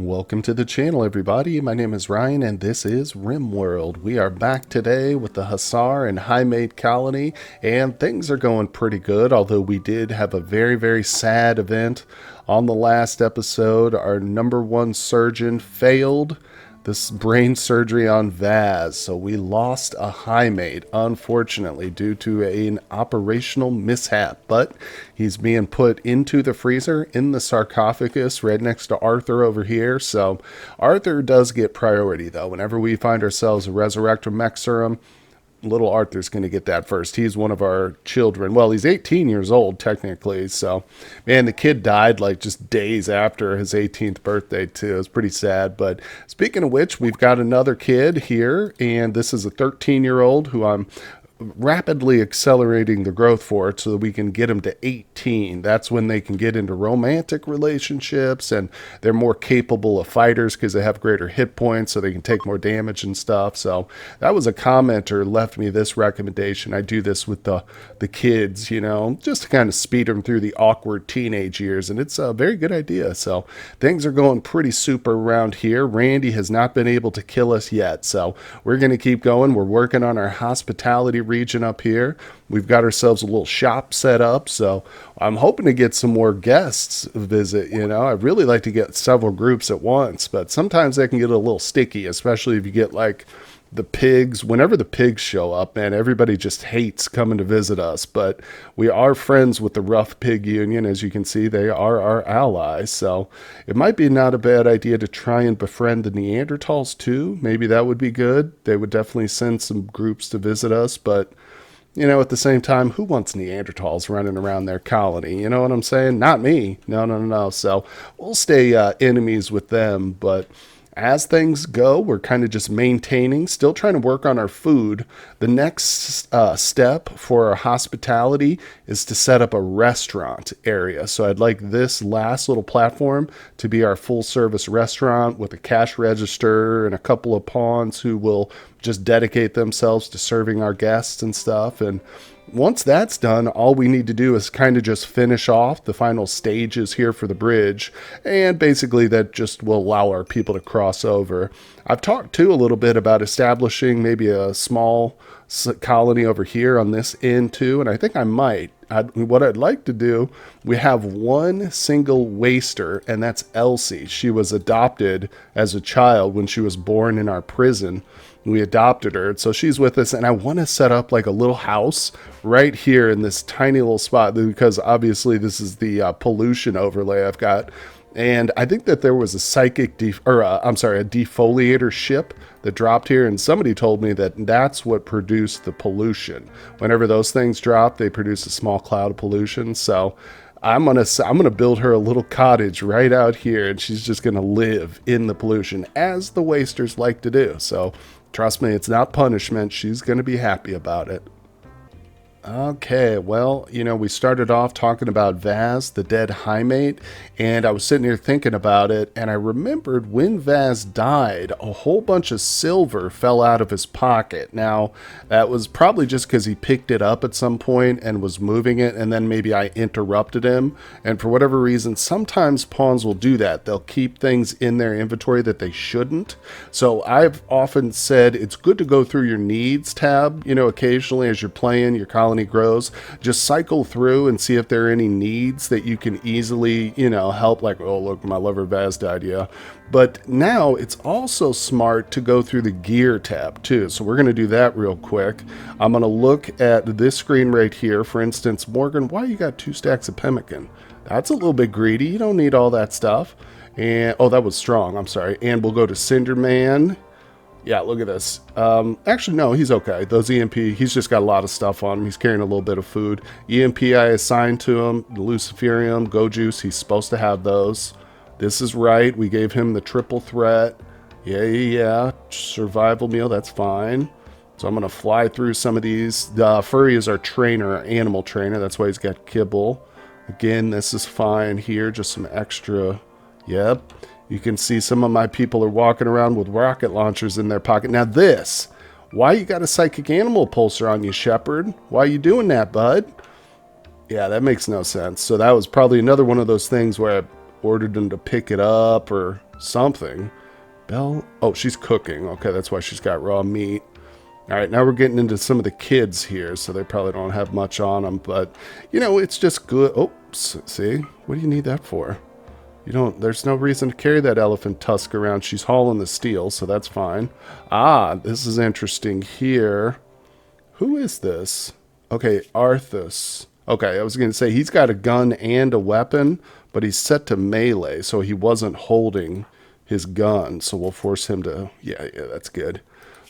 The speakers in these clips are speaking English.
Welcome to the channel, everybody. My name is Ryan, and this is RimWorld. We are back today with the Hussar and Highmate colony, and things are going pretty good, although we did have a very sad event on the last episode. Our number one surgeon failed this brain surgery on Vaz, so we lost a Highmate, unfortunately, due to an operational mishap. But he's being put into the freezer in the sarcophagus right next to Arthur over here. So Arthur does get priority, though. Whenever we find ourselves a Resurrector Mech Serum, little Arthur's going to get that first. He's one of our children. Well, he's 18 years old, technically. So, man, the kid died like just days after his 18th birthday, too. It was pretty sad. But speaking of which, we've got another kid here, and this is a 13-year-old who I'm rapidly accelerating the growth for it so that we can get them to 18. That's when they can get into romantic relationships, and they're more capable of fighters because they have greater hit points, so they can take more damage and stuff. So that was a commenter left me this recommendation. I do this with the kids, you know, just to kind of speed them through the awkward teenage years, and it's a very good idea. So things are going pretty super around here. Randy has not been able to kill us yet, so we're going to keep going. We're working on our hospitality region up here. We've got ourselves a little shop set up, so I'm hoping to get some more guests visit. You know, I'd really like to get several groups at once, but sometimes that can get a little sticky, especially if you get like the pigs. Whenever the pigs show up, man, everybody just hates coming to visit us. But we are friends with the Rough Pig Union. As you can see, they are our allies. So it might be not a bad idea to try and befriend the Neanderthals too. Maybe that would be good. They would definitely send some groups to visit us. But, you know, at the same time, who wants Neanderthals running around their colony? You know what I'm saying? Not me. No. So we'll stay enemies with them. But as things go, we're kind of just maintaining, still trying to work on our food. The next step for our hospitality is to set up a restaurant area. So I'd like this last little platform to be our full service restaurant with a cash register and a couple of pawns who will just dedicate themselves to serving our guests and stuff. And once that's done, all we need to do is kind of just finish off the final stages here for the bridge, and basically that just will allow our people to cross over. I've talked too a little bit about establishing maybe a small colony over here on this end too, and I think I might. What I'd like to do, we have one single waster, and that's Elsie. She was adopted as a child when she was born in our prison. We adopted her, so she's with us, and I want to set up like a little house right here in this tiny little spot, because obviously this is the pollution overlay I've got. And I think that there was a a defoliator ship that dropped here, and somebody told me that that's what produced the pollution. Whenever those things drop, they produce a small cloud of pollution. So I'm gonna build her a little cottage right out here, and she's just gonna live in the pollution, as the wasters like to do. So trust me, it's not punishment. She's gonna be happy about it. Okay, well, you know, we started off talking about Vaz, the dead Highmate, and I was sitting here thinking about it, and I remembered when Vaz died, a whole bunch of silver fell out of his pocket. Now, that was probably just because he picked it up at some point and was moving it, and then maybe I interrupted him, and for whatever reason, sometimes pawns will do that. They'll keep things in their inventory that they shouldn't. So I've often said it's good to go through your needs tab, you know, occasionally as you're playing, your colony grows, just cycle through and see if there are any needs that you can easily, you know, help. Like, oh look, my lover Vaz died, yeah. But now it's also smart to go through the gear tab too, so we're going to do that real quick. I'm going to look at this screen right here. For instance, Morgan, why you got 2 stacks of pemmican? That's a little bit greedy. You don't need all that stuff. And oh, that was strong, I'm sorry. And we'll go to Cinderman. Yeah, look at this. Actually, no, he's okay. Those EMP, he's just got a lot of stuff on him. He's carrying a little bit of food. EMP I assigned to him. The Luciferium, Go Juice, he's supposed to have those. This is right. We gave him the triple threat. Yeah. Survival meal, that's fine. So I'm going to fly through some of these. Furry is our trainer, our animal trainer. That's why he's got kibble. Again, this is fine here. Just some extra. Yep. You can see some of my people are walking around with rocket launchers in their pocket. Now this, why you got a psychic animal pulser on you, Shepherd? Why are you doing that, bud? Yeah, that makes no sense. So that was probably another one of those things where ordered him to pick it up or something. Belle? Oh, she's cooking. Okay, that's why she's got raw meat. All right, now we're getting into some of the kids here, so they probably don't have much on them, but, you know, it's just good. Oops, see? What do you need that for? You don't, there's no reason to carry that elephant tusk around. She's hauling the steel, so that's fine. Ah, this is interesting here. Who is this? Okay, Arthas. Okay, I was going to say he's got a gun and a weapon, but he's set to melee, so he wasn't holding his gun, so we'll force him to, yeah, that's good.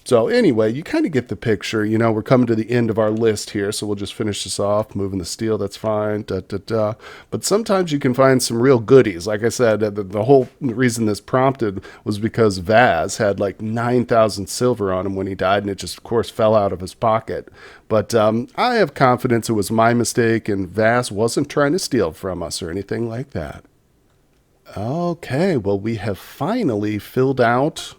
So anyway, you kind of get the picture. You know, we're coming to the end of our list here, so we'll just finish this off. Moving the steel, that's fine. But sometimes you can find some real goodies. Like I said, the whole reason this prompted was because Vaz had like 9,000 silver on him when he died, and it just, of course, fell out of his pocket. But I have confidence it was my mistake, and Vaz wasn't trying to steal from us or anything like that. Okay, well, we have finally filled out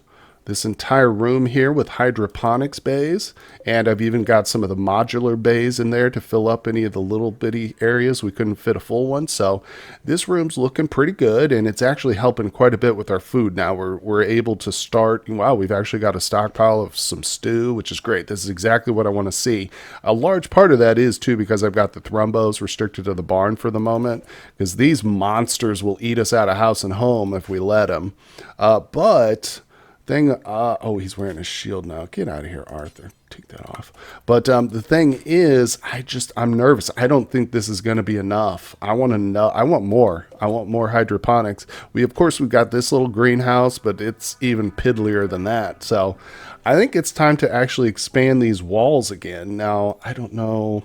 this entire room here with hydroponics bays, and I've even got some of the modular bays in there to fill up any of the little bitty areas we couldn't fit a full one. So this room's looking pretty good, and it's actually helping quite a bit with our food now. We're able to start. Wow, we've actually got a stockpile of some stew, which is great. This is exactly what I want to see. A large part of that is too because I've got the thrumbos restricted to the barn for the moment, because these monsters will eat us out of house and home if we let them. Oh, he's wearing a shield now. Get out of here, Arthur. Take that off. But the thing is, I'm nervous. I don't think this is going to be enough. I want to know. I want more. I want more hydroponics. We've got this little greenhouse, but it's even piddlier than that. So I think it's time to actually expand these walls again. Now, I don't know.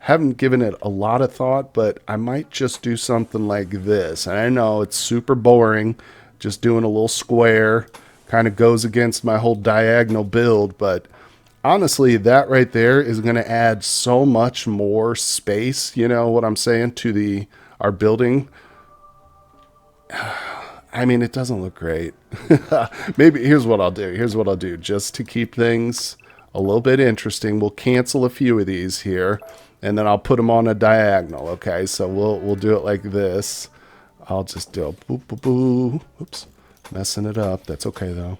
Haven't given it a lot of thought, but I might just do something like this. And I know it's super boring, just doing a little square. Kind of goes against my whole diagonal build, but honestly, that right there is going to add so much more space, you know what I'm saying, to our building. I mean, it doesn't look great. Maybe here's what I'll do. Just to keep things a little bit interesting, we'll cancel a few of these here, and then I'll put them on a diagonal. Okay, so we'll do it like this. I'll just do a boop, boop, boop. Oops. Messing it up. That's okay, though.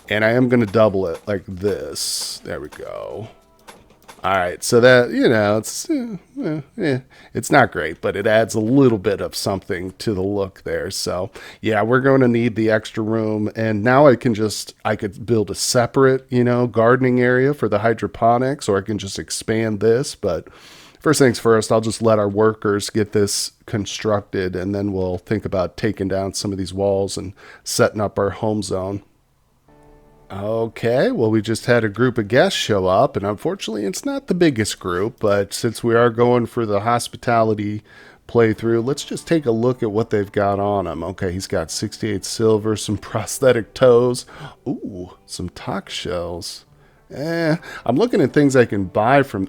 And I am going to double it like this. There we go. All right. So that, you know, it's not great, but it adds a little bit of something to the look there. So, yeah, we're going to need the extra room. And now I could build a separate, you know, gardening area for the hydroponics, or I can just expand this. But first things first, I'll just let our workers get this constructed, and then we'll think about taking down some of these walls and setting up our home zone. Okay, well, we just had a group of guests show up, and unfortunately it's not the biggest group, but since we are going for the hospitality playthrough, let's just take a look at what they've got on him. Okay, he's got 68 silver, some prosthetic toes, ooh, some talk shells. I'm looking at things I can buy from,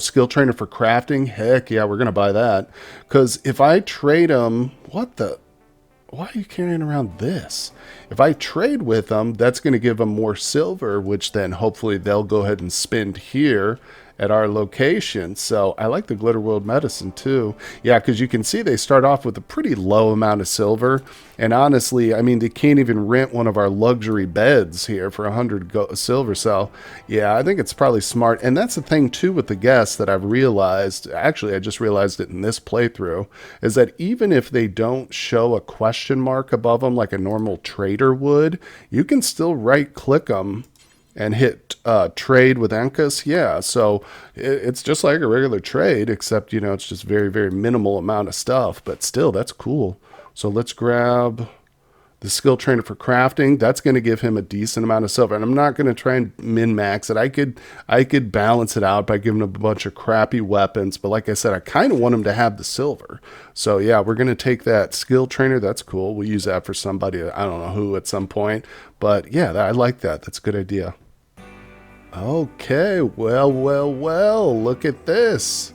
skill trainer for crafting. Heck yeah, we're going to buy that. Because if I trade them, why are you carrying around this? If I trade with them, that's going to give them more silver, which then hopefully they'll go ahead and spend here at our location. So I like the Glitter World medicine too. Yeah, because you can see they start off with a pretty low amount of silver. And honestly, I mean, they can't even rent one of our luxury beds here for 100 silver. So yeah, I think it's probably smart. And that's the thing too with the guests that I've realized. Actually, I just realized it in this playthrough, is that even if they don't show a question mark above them like a normal trader would, you can still right click them and hit trade with Ankus. Yeah, so it's just like a regular trade, except, you know, it's just very, very minimal amount of stuff. But still, that's cool. So let's grab the skill trainer for crafting. That's going to give him a decent amount of silver. And I'm not going to try and min-max it. I could balance it out by giving him a bunch of crappy weapons. But like I said, I kind of want him to have the silver. So yeah, we're going to take that skill trainer. That's cool. We'll use that for somebody, I don't know who, at some point. But yeah, I like that. That's a good idea. Okay, well, look at this.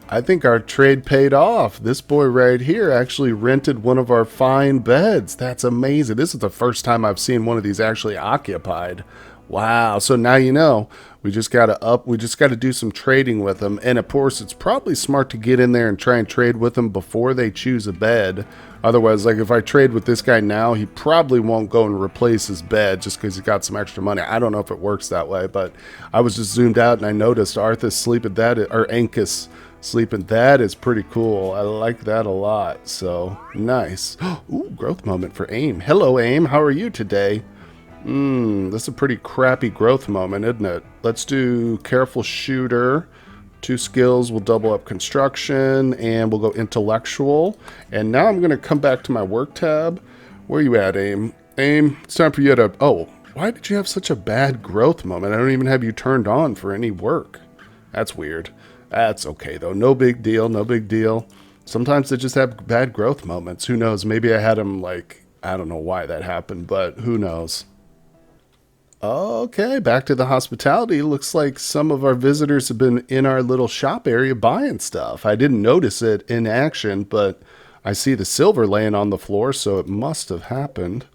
I think our trade paid off. This boy right here actually rented one of our fine beds. That's amazing. This is the first time I've seen one of these actually occupied. Wow, so now you know, We just got to do some trading with them. And of course, it's probably smart to get in there and try and trade with them before they choose a bed. Otherwise, like if I trade with this guy now, he probably won't go and replace his bed just because he got some extra money. I don't know if it works that way, but I was just zoomed out and I noticed Arthas sleeping or Ankus sleeping. That is pretty cool. I like that a lot. So nice. Ooh, growth moment for AIM. Hello, AIM. How are you today? This is a pretty crappy growth moment, isn't it? Let's do careful shooter. 2 skills will double up construction, and we'll go intellectual. And now I'm going to come back to my work tab. Where are you at, AIM? AIM, it's time for you to... Oh, why did you have such a bad growth moment? I don't even have you turned on for any work. That's weird. That's okay, though. No big deal, no big deal. Sometimes they just have bad growth moments. Who knows? Maybe I had them, like... I don't know why that happened, but who knows? Okay, back to the hospitality. Looks like some of our visitors have been in our little shop area buying stuff. I didn't notice it in action, but I see the silver laying on the floor, so it must have happened.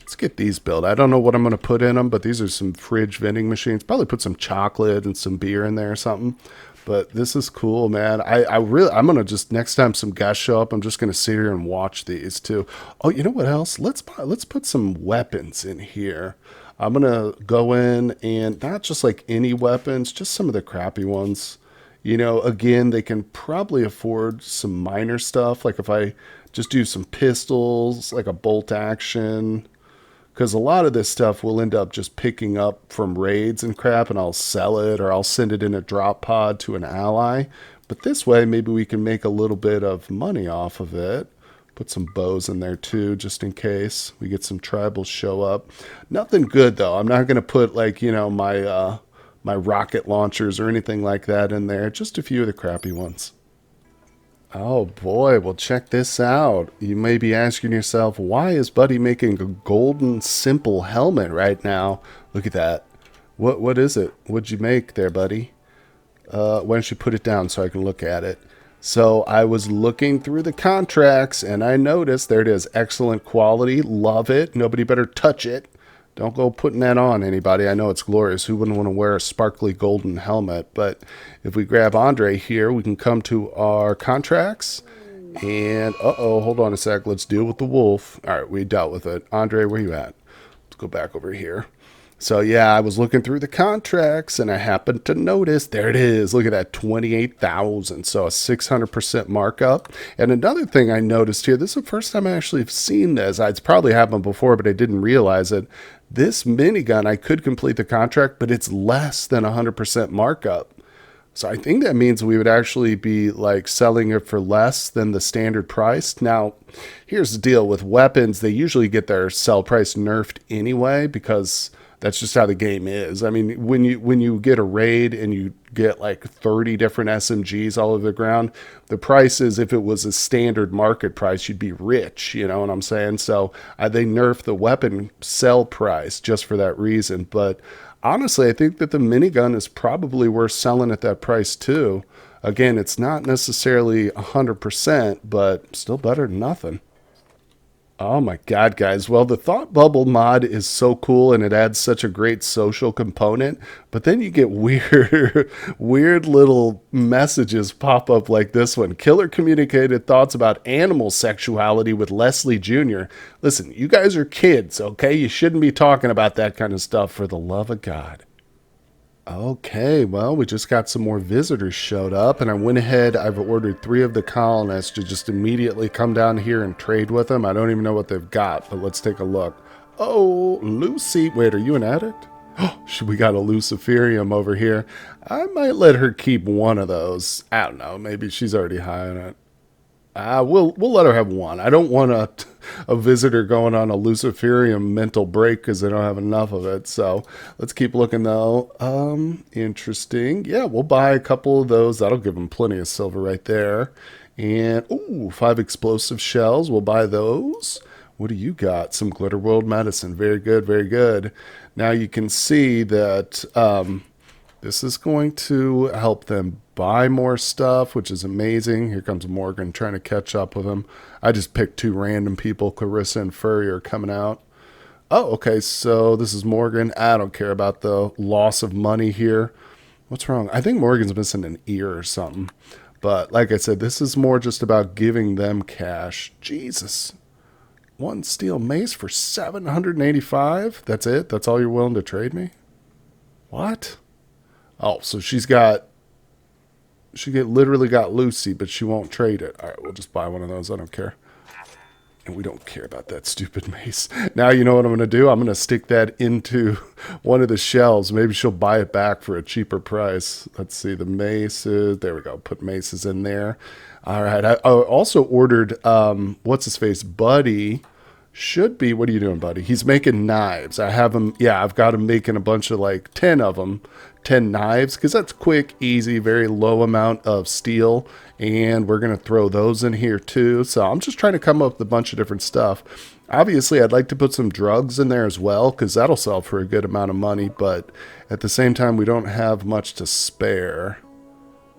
Let's get these built. I don't know what I'm going to put in them, but these are some fridge vending machines. Probably put some chocolate and some beer in there or something. But this is cool, man. I'm going to just, next time some guys show up, I'm just going to sit here and watch these too. Oh, you know what else? Let's put some weapons in here. I'm going to go in and not just like any weapons, just some of the crappy ones. You know, again, they can probably afford some minor stuff. Like if I just do some pistols, like a bolt action. Because a lot of this stuff will end up just picking up from raids and crap, and I'll sell it or I'll send it in a drop pod to an ally. But this way, maybe we can make a little bit of money off of it. Put some bows in there too, just in case we get some tribals show up. Nothing good though. I'm not going to put like, you know, my rocket launchers or anything like that in there. Just a few of the crappy ones. Oh boy, well check this out. You may be asking yourself, why is Buddy making a golden simple helmet right now? Look at that. What is it? What'd you make there, buddy? Why don't you put it down so I can look at it? So I was looking through the contracts and I noticed, there it is, excellent quality, love it, nobody better touch it. Don't go putting that on anybody. I know it's glorious. Who wouldn't want to wear a sparkly golden helmet? But if we grab Andre here, we can come to our contracts. And, uh-oh, hold on a sec. Let's deal with the wolf. All right, we dealt with it. Andre, where you at? Let's go back over here. So, yeah, I was looking through the contracts, and I happened to notice, there it is. Look at that, 28,000. So a 600% markup. And another thing I noticed here, this is the first time I actually have seen this. It's probably happened before, but I didn't realize it. This minigun, I could complete the contract, but it's less than 100% markup. So I think that means we would actually be like selling it for less than the standard price. Now, here's the deal with weapons. They usually get their sell price nerfed anyway because that's just how the game is. I mean, when you get a raid and you get like 30 different SMGs all over the ground, the price is, if it was a standard market price, you'd be rich, you know what I'm saying? So they nerf the weapon sell price just for that reason. But honestly, I think that the minigun is probably worth selling at that price too. Again, it's not necessarily 100%, but still better than nothing. Oh my God, guys. Well, the Thought Bubble mod is so cool and it adds such a great social component, but then you get weird little messages pop up like this one. Killer communicated thoughts about animal sexuality with Leslie Jr. Listen, you guys are kids, okay? You shouldn't be talking about that kind of stuff, for the love of God. Okay, well, we just got some more visitors showed up, and I went ahead, I've ordered 3 of the colonists to just immediately come down here and trade with them. I don't even know what they've got, but let's take a look. Oh, Lucy. Wait, are you an addict? Oh, we got a Luciferium over here. I might let her keep one of those. I don't know, maybe she's already high on it. We'll let her have one. I don't want a visitor going on a Luciferium mental break because they don't have enough of it. So let's keep looking though. Interesting. Yeah, we'll buy a couple of those. That'll give them plenty of silver right there. And, ooh, 5 explosive shells. We'll buy those. What do you got? Some Glitter World medicine. Very good, very good. Now you can see that this is going to help them buy more stuff, which is amazing. Here comes Morgan trying to catch up with him. I just picked 2 random people. Clarissa and Furry are coming out. Oh, okay. So this is Morgan. I don't care about the loss of money here. What's wrong? I think Morgan's missing an ear or something. But like I said, this is more just about giving them cash. Jesus. One steel mace for 785? That's it? That's all you're willing to trade me? What? Oh, so literally got Lucy, but she won't trade it. All right, we'll just buy one of those. I don't care. And we don't care about that stupid mace. Now you know what I'm going to do? I'm going to stick that into one of the shelves. Maybe she'll buy it back for a cheaper price. Let's see, the maces. There we go. Put maces in there. All right. I also ordered, what's his face? Buddy. Should be. What are you doing, buddy? He's making knives. I have him. Yeah, I've got him making a bunch of like 10 of them. 10 knives, because that's quick, easy, very low amount of steel, and we're going to throw those in here too. So I'm just trying to come up with a bunch of different stuff. Obviously, I'd like to put some drugs in there as well, because that'll sell for a good amount of money, but at the same time, we don't have much to spare.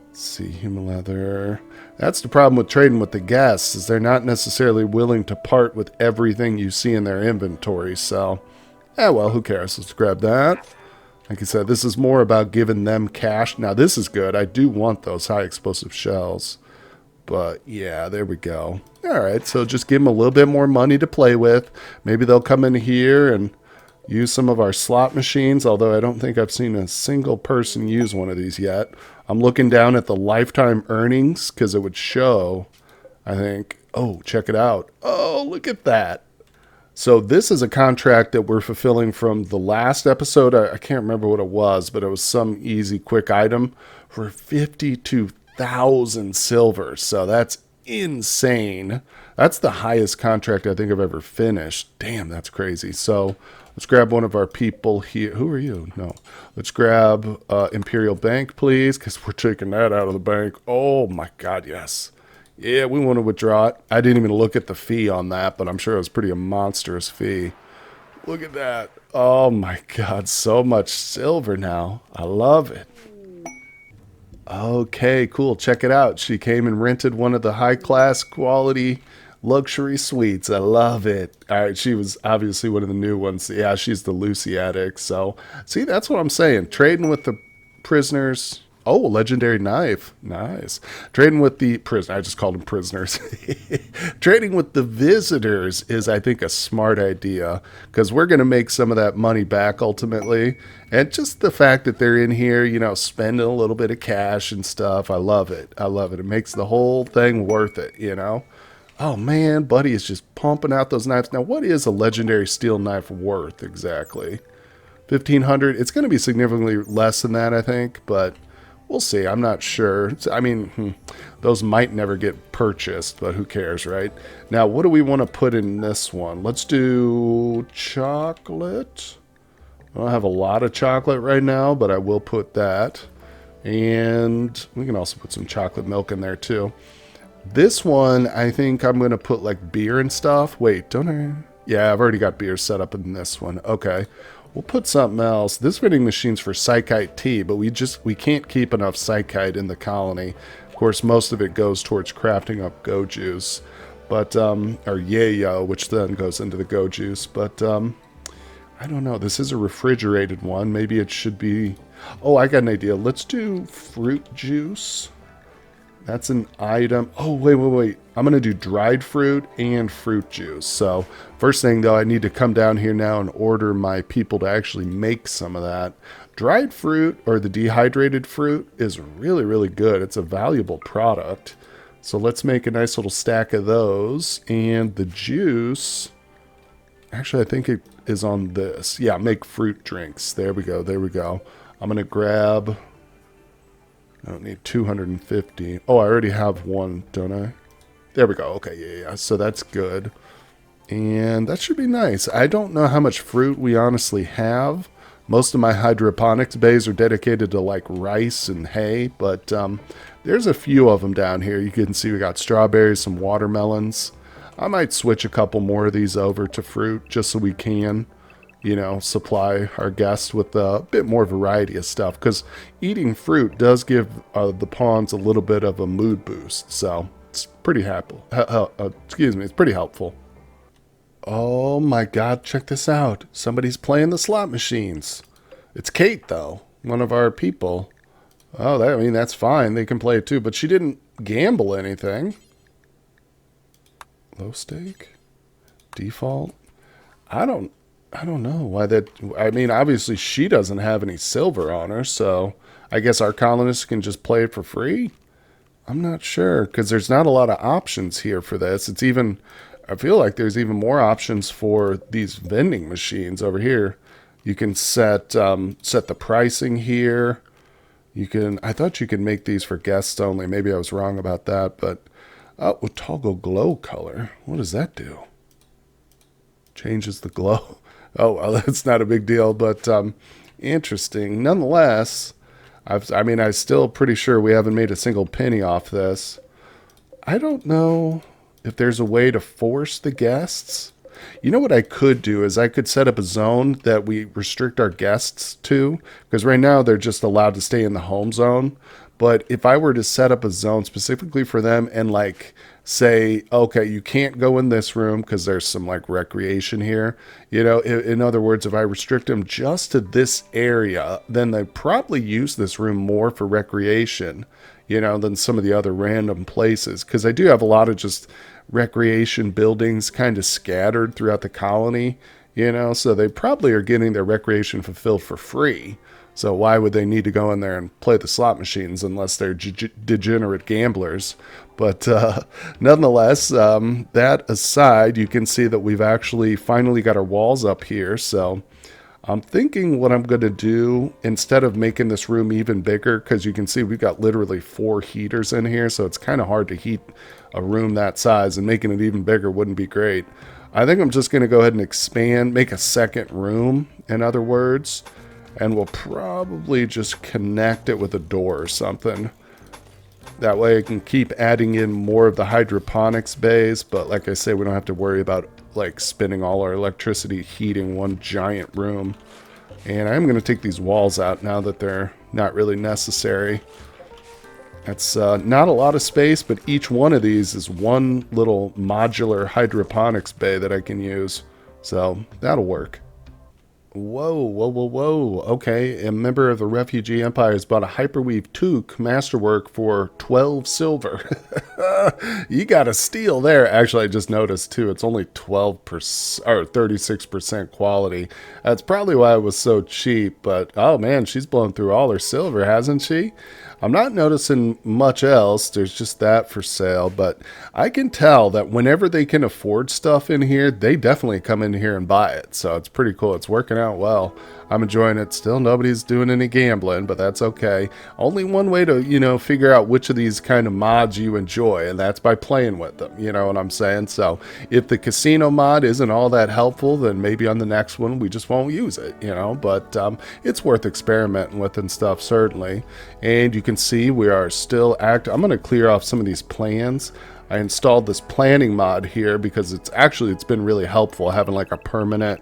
Let's see, human leather. That's the problem with trading with the guests, is they're not necessarily willing to part with everything you see in their inventory. So, well, who cares? Let's grab that. Like I said, this is more about giving them cash. Now, this is good. I do want those high explosive shells. But, yeah, there we go. All right, so just give them a little bit more money to play with. Maybe they'll come in here and use some of our slot machines, although I don't think I've seen a single person use one of these yet. I'm looking down at the lifetime earnings because it would show, I think. Oh, check it out. Oh, look at that. So this is a contract that we're fulfilling from the last episode. I can't remember what it was, but it was some easy, quick item for 52,000 silver. So that's insane. That's the highest contract I think I've ever finished. Damn, that's crazy. So let's grab one of our people here. Who are you? No. Let's grab Imperial Bank, please, because we're taking that out of the bank. Oh, my God, yes. Yeah, we want to withdraw it. I didn't even look at the fee on that, but I'm sure it was pretty a monstrous fee. Look at that. Oh my God, so much silver now. I love it. Okay, cool. Check it out. She came and rented one of the high-class quality luxury suites. I love it. All right, she was obviously one of the new ones. Yeah, she's the Lucy addict. So, see, that's what I'm saying. Trading with the prisoners. Oh, a legendary knife. Nice. Trading with the prison. I just called them prisoners. Trading with the visitors is, I think, a smart idea because we're going to make some of that money back ultimately. And just the fact that they're in here, you know, spending a little bit of cash and stuff. I love it. I love it. It makes the whole thing worth it, you know. Oh, man, Buddy is just pumping out those knives. Now, what is a legendary steel knife worth exactly? 1,500? It's going to be significantly less than that, I think, but we'll see. I'm not sure. I mean, those might never get purchased, but who cares, right? Now, what do we want to put in this one? Let's do chocolate. I don't have a lot of chocolate right now, but I will put that. And we can also put some chocolate milk in there, too. This one, I think I'm going to put, like, beer and stuff. Wait, don't I? Yeah, I've already got beer set up in this one. Okay. We'll put something else. This vending machine's for psychite tea, but we can't keep enough psychite in the colony. Of course, most of it goes towards crafting up go juice, but or yayo, which then goes into the go juice. But I don't know. This is a refrigerated one. Maybe it should be. Oh, I got an idea. Let's do fruit juice. That's an item. Oh, wait. I'm going to do dried fruit and fruit juice. So first thing, though, I need to come down here now and order my people to actually make some of that. Dried fruit or the dehydrated fruit is really, really good. It's a valuable product. So let's make a nice little stack of those. And the juice, actually, I think it is on this. Yeah, make fruit drinks. There we go. I'm going to grab... I don't need 250. Oh, I already have one, don't I? There we go. Okay, yeah. So that's good. And that should be nice. I don't know how much fruit we honestly have. Most of my hydroponics bays are dedicated to like rice and hay, but there's a few of them down here. You can see we got strawberries, some watermelons. I might switch a couple more of these over to fruit just so we can, you know, supply our guests with a bit more variety of stuff, because eating fruit does give the pawns a little bit of a mood boost, so it's pretty happy. It's pretty helpful. Oh my god, check this out. Somebody's playing the slot machines. It's Kate, though, one of our people. Oh, I mean, that's fine. They can play it too, but she didn't gamble anything. Low stake? Default? I don't I don't know why that. I mean, obviously she doesn't have any silver on her, so I guess our colonists can just play it for free. I'm not sure because there's not a lot of options here for this. It's even, I feel like there's even more options for these vending machines over here. You can set the pricing here. You can. I thought you could make these for guests only. Maybe I was wrong about that, but with toggle glow color, what does that do? Changes the glow. Oh, well, that's not a big deal, but interesting. Nonetheless, I mean, I'm still pretty sure we haven't made a single penny off this. I don't know if there's a way to force the guests. You know what I could do is I could set up a zone that we restrict our guests to, because right now they're just allowed to stay in the home zone. But if I were to set up a zone specifically for them and like say, okay, you can't go in this room because there's some like recreation here, you know, in other words, if I restrict them just to this area, then they probably use this room more for recreation, you know, than some of the other random places. Because I do have a lot of just recreation buildings kind of scattered throughout the colony, you know, so they probably are getting their recreation fulfilled for free. So why would they need to go in there and play the slot machines unless they're degenerate gamblers? But nonetheless, that aside, you can see that we've actually finally got our walls up here. So I'm thinking what I'm going to do, instead of making this room even bigger, because you can see we've got literally 4 heaters in here, so it's kind of hard to heat a room that size, and making it even bigger wouldn't be great. I think I'm just going to go ahead and expand, make a second room, in other words, and we'll probably just connect it with a door or something. That way I can keep adding in more of the hydroponics bays, but like I say, we don't have to worry about like spending all our electricity heating one giant room. And I'm going to take these walls out now that they're not really necessary. That's not a lot of space, but each one of these is one little modular hydroponics bay that I can use. So that'll work. Whoa, whoa, whoa, whoa. Okay, a member of the Refugee Empire has bought a Hyperweave Toque masterwork for 12 silver. You got a steal there. Actually, I just noticed too, it's only 12% or 36% quality. That's probably why it was so cheap, but oh man, she's blown through all her silver, hasn't she? I'm not noticing much else. There's just that for sale, but I can tell that whenever they can afford stuff in here, they definitely come in here and buy it. So it's pretty cool. It's working out well. I'm enjoying it still. Nobody's doing any gambling, but that's okay. Only one way to, you know, figure out which of these kind of mods you enjoy, and that's by playing with them. You know what I'm saying? So if the casino mod isn't all that helpful, then maybe on the next one we just won't use it, you know, but it's worth experimenting with and stuff, certainly. And you can see we are still active. I'm going to clear off some of these plans. I installed this planning mod here because it's been really helpful having like a permanent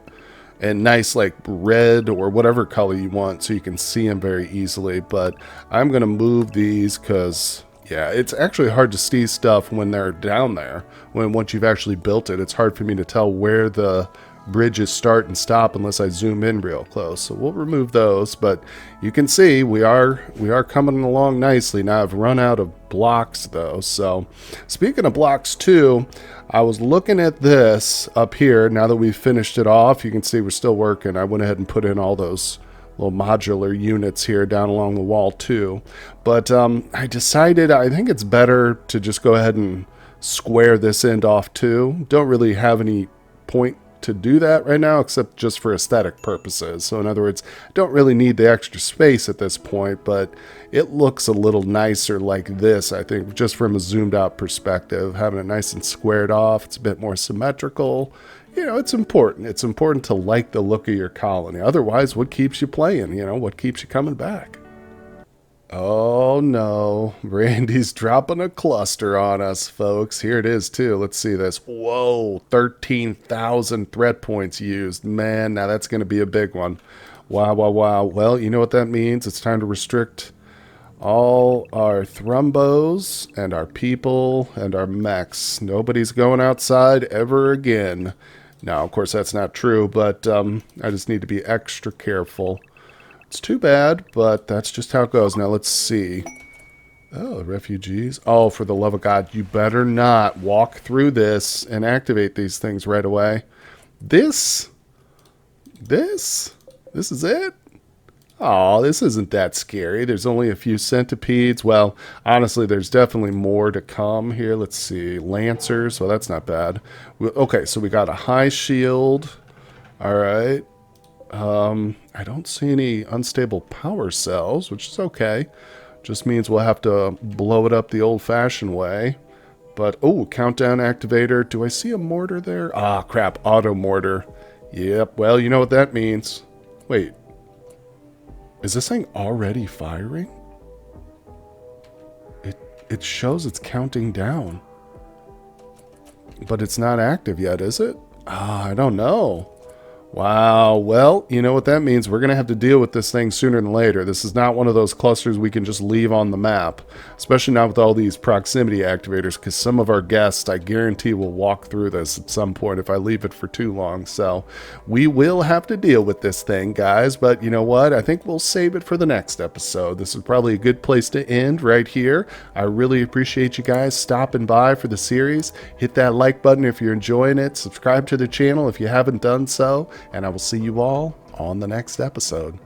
and nice like red or whatever color you want so you can see them very easily. But I'm going to move these because yeah, it's actually hard to see stuff when they're down there. Once you've actually built it, it's hard for me to tell where the bridges start and stop unless I zoom in real close. So we'll remove those, but you can see we are coming along nicely. Now I've run out of blocks though. So speaking of blocks too, I was looking at this up here. Now that we've finished it off, you can see we're still working. I went ahead and put in all those little modular units here down along the wall too. But I decided I think it's better to just go ahead and square this end off too. Don't really have any point to do that right now except just for aesthetic purposes. So in other words, don't really need the extra space at this point, but it looks a little nicer like this, I think, just from a zoomed out perspective. Having it nice and squared off, it's a bit more symmetrical. You know, it's important. It's important to like the look of your colony. Otherwise, what keeps you playing? You know, what keeps you coming back? Oh no, Randy's dropping a cluster on us, folks. Here it is too. Let's see this. Whoa, 13,000 threat points used. Man, now that's going to be a big one. Wow, wow, wow. Well, you know what that means? It's time to restrict all our thrumbos and our people and our mechs. Nobody's going outside ever again. Now, of course, that's not true, but I just need to be extra careful. It's too bad, but that's just how it goes. Now, let's see. Oh, refugees. Oh, for the love of God, you better not walk through this and activate these things right away. This is it? Oh, this isn't that scary. There's only a few centipedes. Well, honestly, there's definitely more to come here. Let's see. Lancers. Well, that's not bad. Okay, so we got a high shield. All right. I don't see any unstable power cells, which is okay. Just means we'll have to blow it up the old-fashioned way. But, oh, countdown activator. Do I see a mortar there? Ah, crap. Auto mortar. Yep, well, you know what that means. Wait. Is this thing already firing? It shows it's counting down. But it's not active yet, is it? Ah, I don't know. Wow, well, you know what that means. We're going to have to deal with this thing sooner than later. This is not one of those clusters we can just leave on the map, especially not with all these proximity activators, because some of our guests, I guarantee, will walk through this at some point if I leave it for too long. So we will have to deal with this thing, guys, but you know what? I think we'll save it for the next episode. This is probably a good place to end right here. I really appreciate you guys stopping by for the series. Hit that like button if you're enjoying it. Subscribe to the channel if you haven't done so. And I will see you all on the next episode.